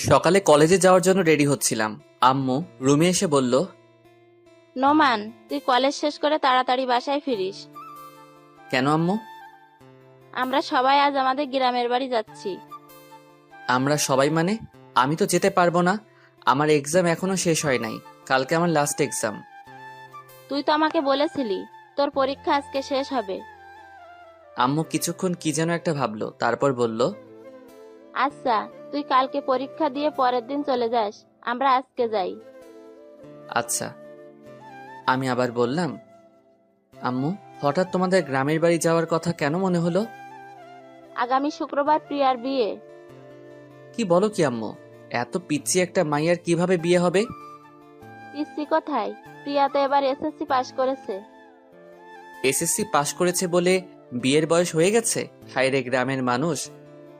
সকালে কলেজে যাওয়ার জন্য রেডি হচ্ছিলাম, আম্মু রুমে এসে বলল, নোমান, তুই কলেজ শেষ করে তাড়াতাড়ি বাসায় ফিরিস। কেন আম্মু? আমরা সবাই আজ আমাদের গ্রামের বাড়ি যাচ্ছি। আমরা সবাই মানে? আমি তো যেতে পারবো না, আমার এক্সাম এখনো শেষ হয় নাই, কালকে আমার লাস্ট এক্সাম। তুই তো আমাকে বলেছিলি তোর পরীক্ষা আজকে শেষ হবে। আম্মু কিছুক্ষণ কি যেন একটা ভাবলো, তারপর বলল, আচ্ছা, তুই কালকে পরীক্ষা দিয়ে পরের দিন চলে যাস, আমরা আজকে যাই। আচ্ছা। আমি আবার বললাম, আম্মু হঠাৎ তোমাদের গ্রামের বাড়ি যাওয়ার কথা কেন মনে হলো? আগামী শুক্রবার প্রিয়ার বিয়ে। কি বলো কি আম্মু, এত পিচ্ছি একটা মাইয়ার কিভাবে বিয়ে হবে? পিসি কোথায়? প্রিয়া তো এবার এসএসসি পাশ করেছে। এসএসসি পাশ করেছে বলে বিয়ের বয়স হয়ে গেছে? হায় রে গ্রামের মানুষ,